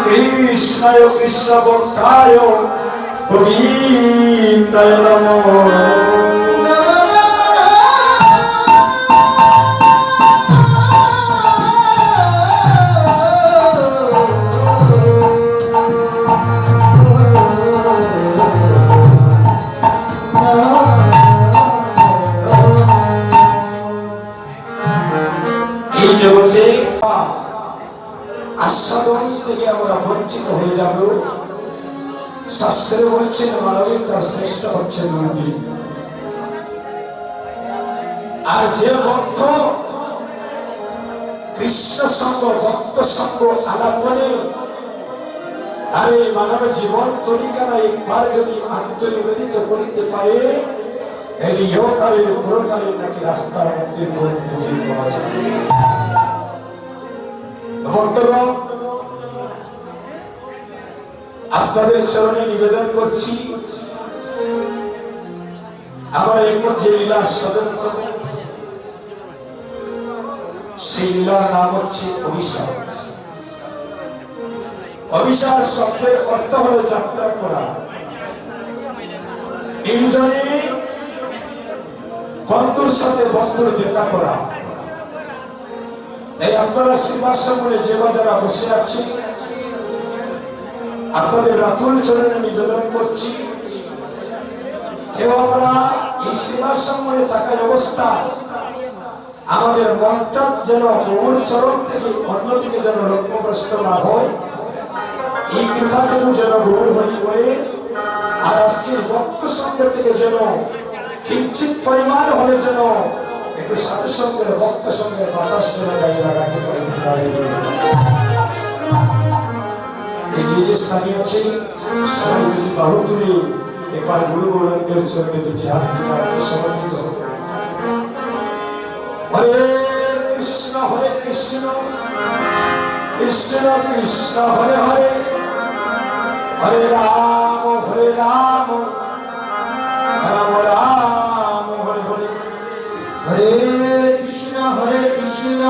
কৃষ্ণায় কৃষ্ণ ভক্তায় গোবিন্দায় নমঃ। এই জগতে আস্বাদন থেকে আমরা বঞ্চিত হয়ে যাব। শাস্ত্রে বলছেন মানবিক তার শ্রেষ্ঠ হচ্ছেন নবী। আর যে ভক্ত কৃষ্ণ সঙ্গ ভক্ত সঙ্গ আলাপনে আর এই মানব জীবন তরিকারা একবার যদি আত্মনিবেদিত করিতে পারে এই ইহকালীন পুরকালীন নাকি রাস্তার মধ্যে খুঁজে পাওয়া যায়। ভক্তগণ, আপনাদের চরণে নিবেদন করছি আমরা এখন যে লীলা আস্বাদন করব সেই লীলার নাম হচ্ছে অভিসার। অভিসার শব্দের অর্থ হল যাত্রা করা। নির্জনে বন্ধুর সাথে বন্ধুর দেখা করা। এই আপনারা শ্রীবাসামনে যে বাজারা বসে আছি আপনাদের রাতুল চরণে নিবেদন করছি, কেউ আমরা এই শ্রীবাসামনে থাকার অবস্থা আমাদের মনটা যেন গৌর চরণ থেকে অন্যদিকে যেন লক্ষ্যভ্রষ্ট না হয়, এই কৃপাটুকু যেন গৌর হরি করে। আর আজকের ভক্ত সঙ্গ থেকে যেন কিঞ্চিত পরিমাণ হলে যেন একটু সাধু সঙ্গের ভক্ত সঙ্গের বাতাস যেন গায়ে লাগাতে পারে। এই যে স্থানীয় আছে সবাই যদি বাহু তুলে এবার গুরু গৌরাঙ্গের চরণে দুটি হাত সমর্পিত হবে। হরে কৃষ্ণ কৃষ্ণ কৃষ্ণ হরে হরে, হরে রাম রাম রাম হরে হরে, হরে কৃষ্ণ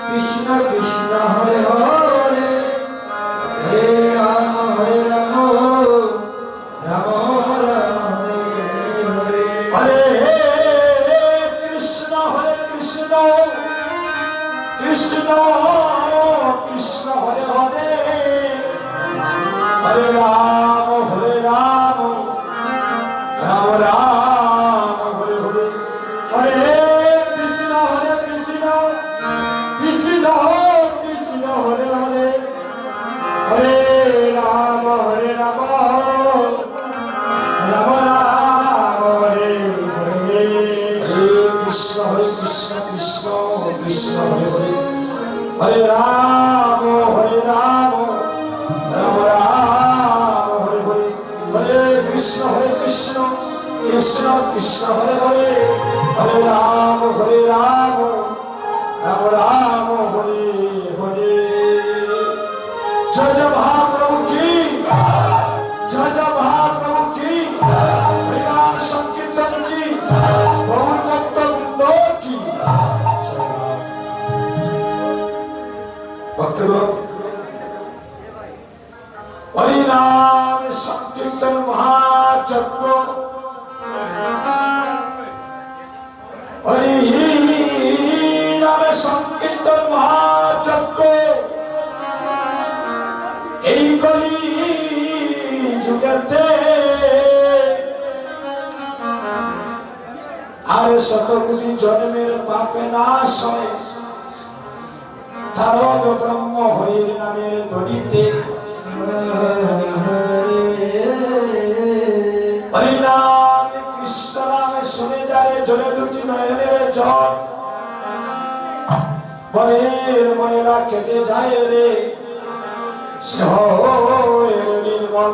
কৃষ্ণ কৃষ্ণ হরে হরে, হরে রাম রাম রাম হরে হরে। হরে কৃষ্ণ কৃষ্ণ কৃষ্ণ হরে হরে, হরে রাম রাম রাম হরে হরে, হরে কৃষ্ণ কৃষ্ণ কৃষ্ণ হরে হরে, হরে রাম রাম রাম হরে হরে, হরে কৃষ্ণ কৃষ্ণ কৃষ্ণ হরে হরে, হরে রাম রাম হরে হরে, হরে কৃষ্ণ কৃষ্ণ কৃষ্ণ হরে হরে, হরে রাম রাম হরে হরে। জয় জয় মহাপ্রভু কি, জয় জয় মহাপ্রভু কি, হরিনাম সংকীর্তন কি, গৌর ভক্তবৃন্দ কি। ভক্তগণ, হরিনাম সংকীর্তন মহাযজ্ঞ, হরিনাম সংকীর্তন মহাযজ্ঞ এই কলি যুগেতে আর শতকোটি জন্মের পাপে নাশ হয় তারক ব্রহ্ম হরির নামের ধ্বনিতে। হরিনাম কৃষ্ণ নামে শুনে যায় জলে দুটি নয়নের জল, বনের ময়লা কেটে যায় রে শহরের নির্মল।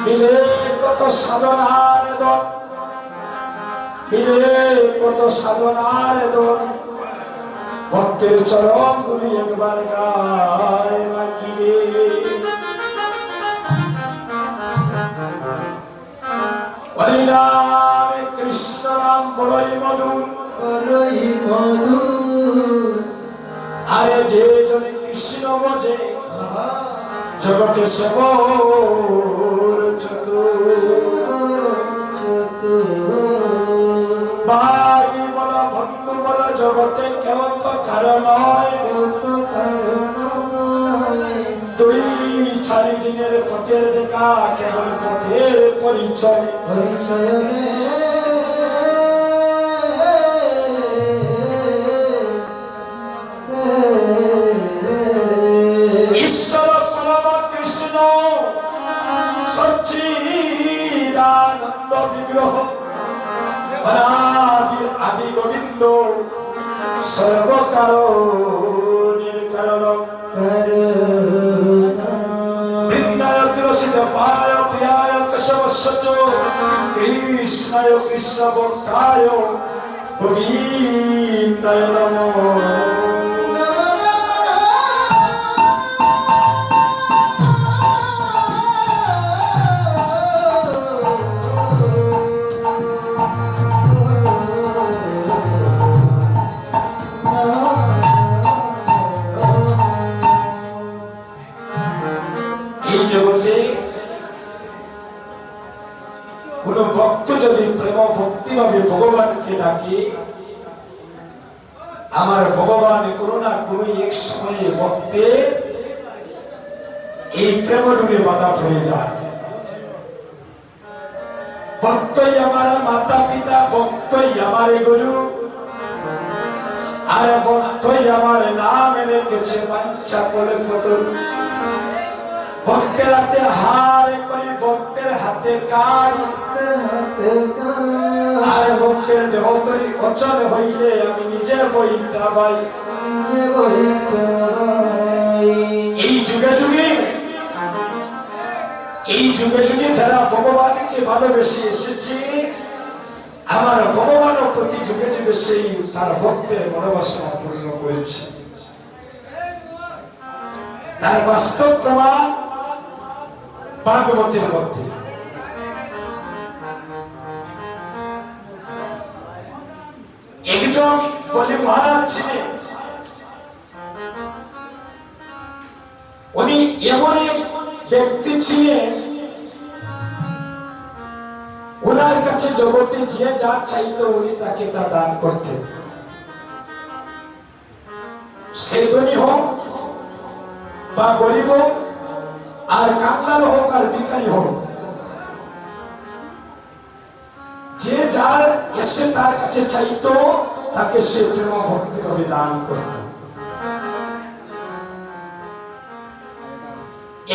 মিলে কত সাধনার দল, মিলে কত সাধনার দল, ভক্তের চরণ তুমি একবার গায় মাকিলে। হরিনাম কৃষ্ণ নাম বড়ই মধুর, বড়ই মধুর। আরে যে জনে কৃষ্ণ বজে জগতে সবর ভাই বল বন্ধু বল জগতে কেউ তো কারণ দুই চারি দিনের পথের দেখা কেবল পথের পরিচয় ঈশ্বর পরম কৃষ্ণ সচ্চিদানন্দ বিগ্রহ অনাদির আদি গোবিন্দ সর্বকারণের কারণ বৃন্দায় রচিত পায় প্রিয়ায় কেশবস্য কৃষ্ণায় কৃষ্ণ ভক্তায় গোবিন্দায় নমো এই জগতে কোন ভক্ত যদি প্রেম ভক্তি ভাবে ভগবানকে ডাকে আমার ভগবান কোনো না কোনো এক সময়ে ভক্তের এই প্রেম ডুবে বাধা পড়ে যায় ভক্তই আমার মাতা পিতা ভক্তই আমার গুরু আর ভক্তই আমার নাম রেখেছে বাঞ্ছা করে কত ভক্তের হাতে হার করি ভক্তের হাতে কাই আর ভক্তের দেহ তরি অচল হইলে আমি নিজে বইটা ভাই এই যুগে যুগে যারা ভগবানকে ভালোবেসে এসেছে আমার ভগবানের প্রতি যুগে যুগে সেই তার ভক্তের মনোবাসনা পূর্ণ করেছে তার বাস্তব প্রমাণ ভাগবতের মধ্যে একজন বলি মহারাজ ছিলেন উনি এমন এক ব্যক্তি ছিলেন ওনার কাছে জগতে যে যা চাইতো উনি তাকে তা দান করতেন সে ধনী হোক বা গরিব হোক আর কাঙ্গাল হোক আর ভিখারি হোক যে যার এসে তার কাছে চাইতো তাকে সে প্রেম ভক্তি ভাবে দান করত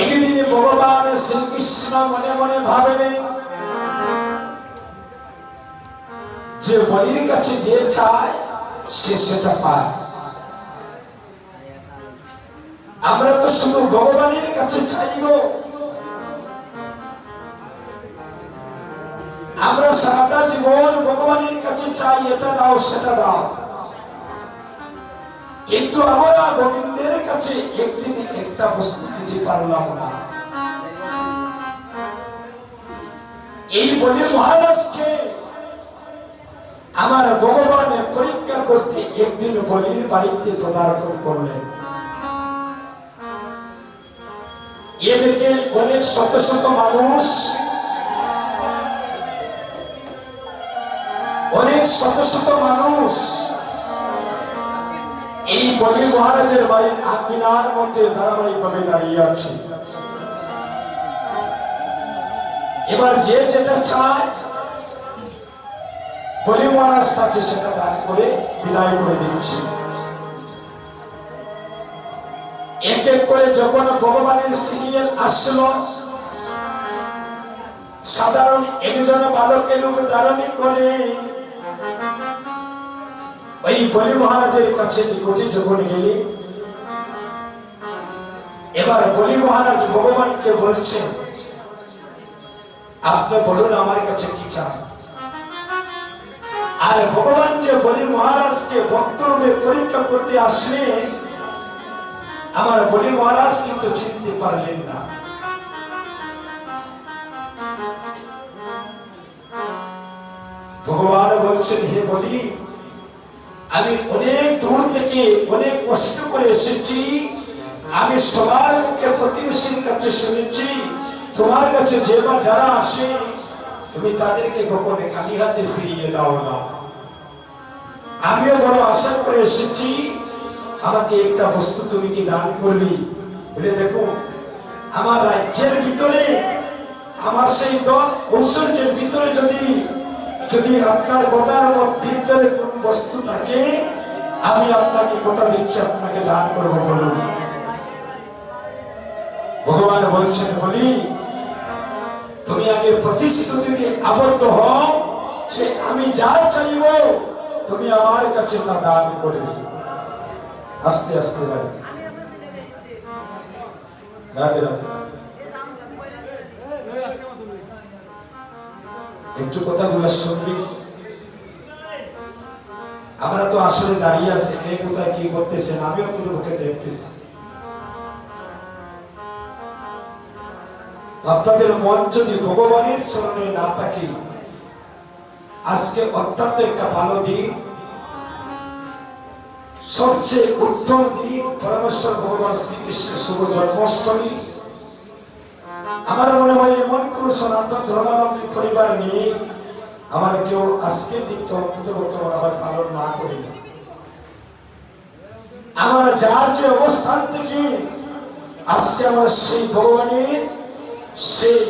একদিনে ভগবান শ্রীকৃষ্ণ মনে মনে ভাবেন যে বলির কাছে যে চায় সে সেটা পায় আমরা তো শুধু ভগবানের কাছে চাইব আমরা সারাটা জীবন ভগবানের কাছে চাই এটা দাও সেটা দাও কিন্তু আমরা গোবিন্দের কাছে একদিন একটা বস্তু দিতে পারলাম না এই বলি মহারাজকে আমার ভগবানের পরীক্ষা করতে একদিন বলির বাড়িতে পদার্পণ করলেন এদিকে অনেক শত শত মানুষ এই বলি মহারাজের বাড়ির আঙ্গিনার মধ্যে ধারাবাহিকভাবে দাঁড়িয়ে আছে এবার যে যেটা চায় বলি মহারাজ তাকে সেটা দান করে বিদায় করে দিচ্ছে এক এক করে যখন ভগবানের সিরিয়াল আসলো সাধারণ একজন বালকের রূপ ধারণ করে ওই বলি মহারাজের কাছে নিকটে যখন গেলে এবার বলি মহারাজ ভগবানকে বলছেন আপনি বলুন আমার কাছে কি চান আর ভগবান যে বলি মহারাজকে ভক্তরূপে পরীক্ষা করতে আসলে আমার বলি মহারাজ কিন্তু চিনতে পারলেন না ভগবান বলছেন হে বলি আমি অনেক দূর থেকে অনেক কষ্ট করে এসেছি আমি সবার মুখে প্রতিবেশীর কাছে শুনেছি তোমার কাছে যে বা যারা আসে তুমি তাদেরকে গোপনে খালি হাতে ফিরিয়ে দাও না। আমিও বড় আশা করে এসেছি আমাকে একটা বস্তু তুমি কি দান করবি বলে। দেখো আমার রাজ্যের ভিতরে আমার সেই 10 ঐশ্বর্যের ভিতরে যদি আপনার কথার ভিতরে কোন বস্তু থাকে আমি আপনাকে কথা দিচ্ছি আপনাকে দান করবো বলুন। ভগবান বলছেন বলি তুমি আগে প্রতিশ্রুতিতে আবদ্ধ হও যে আমি যা চাইব তুমি আমার কাছে তা দান করবে। আস্তে আস্তে যাই রাধে রাধে। একটু কথাগুলো শুনবি। আমরা তো আসলে দাঁড়িয়ে আছি কে কোথায় কি করতেছেন আমিও কিন্তু ওকে দেখতেছি। আপনাদের মন যদি ভগবানের চরণে না থাকে আজকে অত্যন্ত একটা ভালো দিন, সবচেয়ে উত্তম দিন পরমেশ্বর ভগবান শ্রীকৃষ্ণের শুভ জন্মাষ্টমী। আমার মনে হয় এমন কোন সনাতন ধর্মাবলম্বী পরিবার নেই আমার কেউ আজকের দিনটা অন্তত মনে হয় পালন না করি না। আমরা যার যে অবস্থান থেকে আজকে আমরা সেই ভগবানের সেই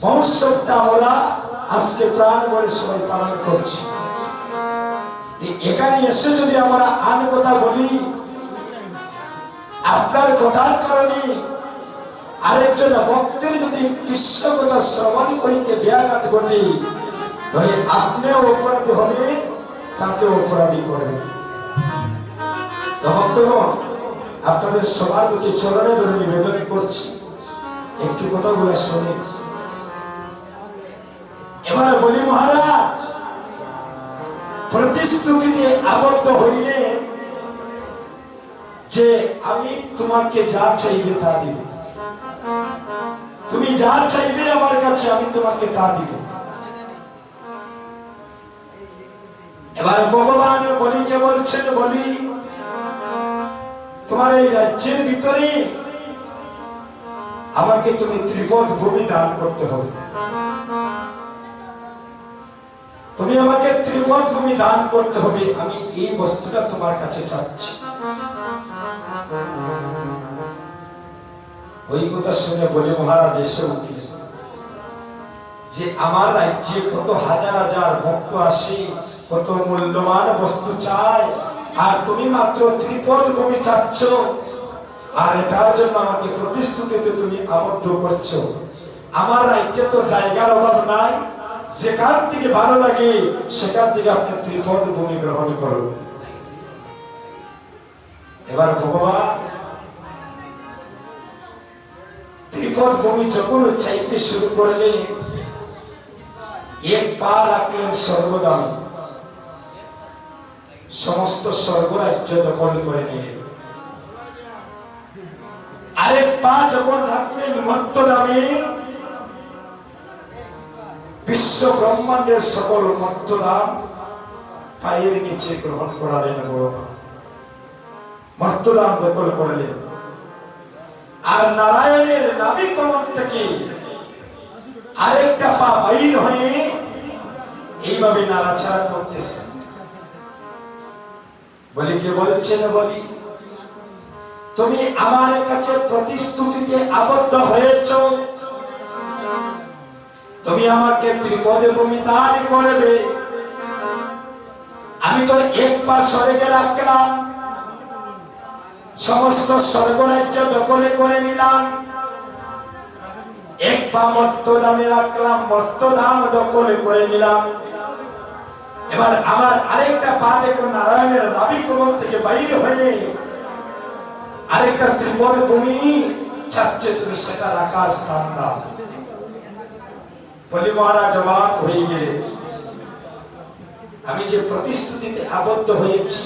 মহোৎসবটা আমরা আজকে প্রাণ ভরে সবাই পালন করছি। এখানে এসে যদি আমরা আন কথা বলি আপনার কথার কারণে আরেকজন ভক্তের যদি কৃষ্ণ কথা শ্রবণ করিতে ব্যাঘাত ঘটে তাহলে আপনিও অপরাধী হবে তাকে অপরাধী করবেন। ভক্তগণ আপনাদের সবার দুটি চরণে ধরে নিবেদন করছি একটু কথাগুলো শুনে। এবার বলি মহারাজ প্রতিশ্রুতিতে আবদ্ধ হইলে যে আমি তোমাকে যা চাইবে তা দিব, তুমি যা চাইবে আমার কাছে আমি তোমাকে তা দিব। এবার ভগবান বলিকে বলছেন বলি তোমার এই রাজ্যের ভিতরে আমাকে তুমি ত্রিপদ ভূমি দান করতে হবে। তুমি আমাকে ত্রিপদ ভূমি দান করতে হবে, আমি এই বস্তুটা তোমার কাছে চাচ্ছি। ওই কথা শুনে বলে মহারাজ এসে উঠলেন যে আমার রাজ্যে কত হাজার হাজার ভক্ত আসে, কত মূল্যবান বস্তু চায়, আর তুমি মাত্র ত্রিপদ ভূমি চাচ্ছ, আর এটার জন্য আমাকে প্রতিশ্রুতিতে তুমি আবদ্ধ করছো। আমার রাজ্যে তো জায়গার অভাব নাই, যেখান থেকে ভালো লাগে সেখান থেকে আপনি ত্রিপদ ভূমি গ্রহণ করুন। এবার ভগবান ত্রিপদ ভূমি যখন চাইতে শুরু করলেন এক পা রাখলেন স্বর্গদাম, সমস্ত স্বর্গরাজ্য দখল করে নিলেন। আরেক পা যখন রাখলেন মর্তদামে, বিশ্ব ব্রহ্মাণ্ডের সকল মর্তদাম পায়ের নিচে গ্রহণ করালেন। মর্তদাম দখল করলেন। আর নারায়ণের নাভি কমল থেকে আরেকটা পা বাইর হয়ে এইভাবে নাড়াচাড়া করতেছে। বলি কে বলছেন বলি তুমি আমার কাছে প্রতিশ্রুতিতে আবদ্ধ হয়েছ, তুমি আমাকে ত্রিপদ ভূমি দান করবে। আমি তো এক পা স্বর্গে রাখলাম, সমস্ত স্বর্গরাজ্য দখলে করে নিলাম। এক পা মর্তদামে রাখলাম, মর্তদাম দখলে করে নিলাম। এবার আমার আরেকটা পা দেখো নারায়ণের নাভি কমল থেকে বাইরে হয়ে আরেকটা ত্রিপদ ভূমি চাচ্ছে, তুমি সেটা রাখার স্থান দাও। বলি মহারাজ অবাক হয়ে গেলে আমি যে প্রতিশ্রুতিতে আবদ্ধ হয়েছি,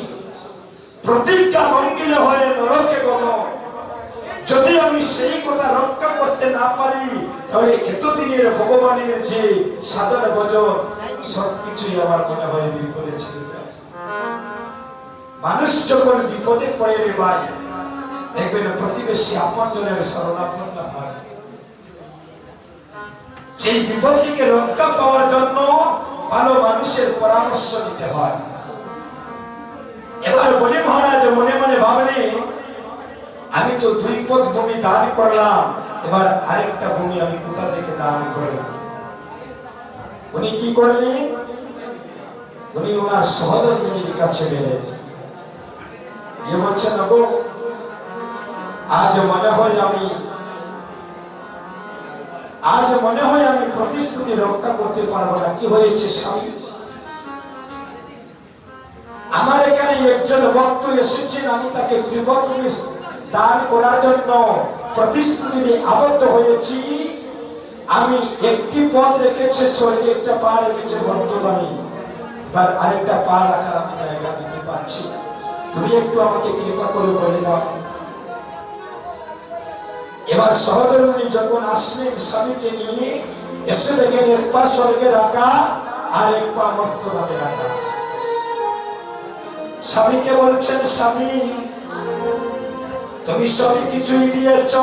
প্রতিজ্ঞা ভঙ্গিলে হয়ে নরকে গমন, যদি আমি সেই কথা রক্ষা করতে না পারি তাহলে এতদিনের ভগবানের যে সাধন ভজন সবকিছুই আমার মনে হয় বিপদে ছিল। মানুষ যখন বিপদে পড়ে রে ভাই, দেখবেন প্রতিবেশী আপনজনের শরণাপন্ন হয়। সেই বিপদ থেকে রক্ষা পাওয়ার জন্য ভালো মানুষের পরামর্শ নিতে হয়। এবার বলি মহারাজ মনে মনে ভাবলেন, আমি তো 2 পদ ভূমি দান করলাম, এবার আরেকটা ভূমি আমি কোথা থেকে দান করব? উনি কি করলেন? উনি ওনার সহধর্মিনীর কাছে গেলেন, গিয়ে বলছেন, ওগো আজ মনে হয় আমি প্রতিশ্রুতি রক্ষা করতে পারবো না। কি হয়েছে স্বামী? আমার এখানে একজন ভক্ত এসেছেন, আমি তাকে ত্রিপদভূমি দান করার জন্য প্রতিশ্রুতি আবদ্ধ হয়েছি। আমি একটি পদ রেখেছে স্বর্গে, একটা পা রেখেছে বর্তমানে, এবার আরেকটা পা রাখার আমি জায়গা দিতে পারছি, তুমি একটু আমাকে কৃপা করে বলে দাও। এবার সহধর্মিণী যখন আসলেন স্বামীকে নিয়ে, এসে দেখেন এক পা স্বর্গে রাখা আর এক পা বর্তমানে রাখা। স্বামীকে বলছেন, স্বামী তুমি সবই কিছুই দিয়েছ,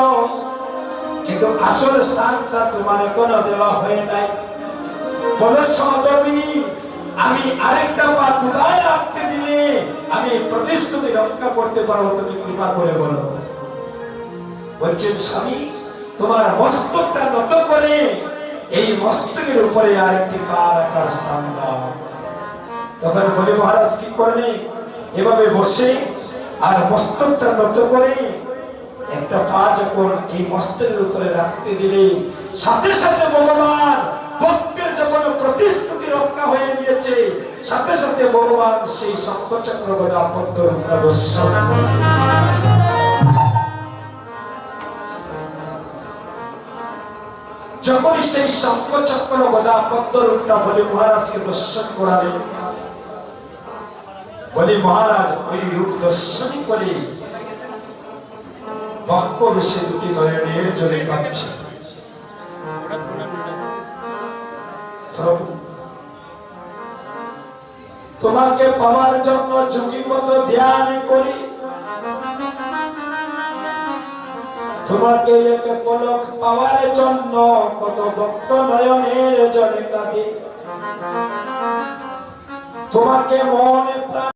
কিন্তু আসল স্থানটা তোমার এখনো দেওয়া হয়ে নাই। বলে সহধর্মিণী, আমি আরেকটা পা কোথায় রাখতে দিলে আমি প্রতিশ্রুতি রক্ষা করতে পারবো, তুমি কৃপা করে বলো। বলছেন, স্বামী তোমার মস্তকটা নত করে এই মস্তকের উপরে আরেকটি পা রাখার স্থান দাও। তখন বলি মহারাজ কি করলেন? এভাবে বসে আর মস্তকটা নত করে একটা পা যখন এই মস্তকের উপরে রাখতে দিলে, সাথে সাথে ভগবান ভক্তের যখন প্রতিশ্রুতি রক্ষা হয়ে গিয়েছে, সাথে সাথে ভগবান সেই শঙ্খচক্র গদা পদ্ম রূপটা দর্শন। যখন সেই শঙ্খচক্র গদা পদ্ম রূপটা বলি মহারাজকে দর্শন করালেন, বলি মহারাজ ওই রূপ দর্শন করে বাক্য বেশি দুটি নয়নের জলে কাঁদছে। প্রভু তোমাকে পাওয়ার জন্য যোগীমত ধ্যান করি, তোমাকে এক পলক পাওয়ার জন্য কত ভক্ত নয়নের জলে কাঁদে। তোমাকে মনে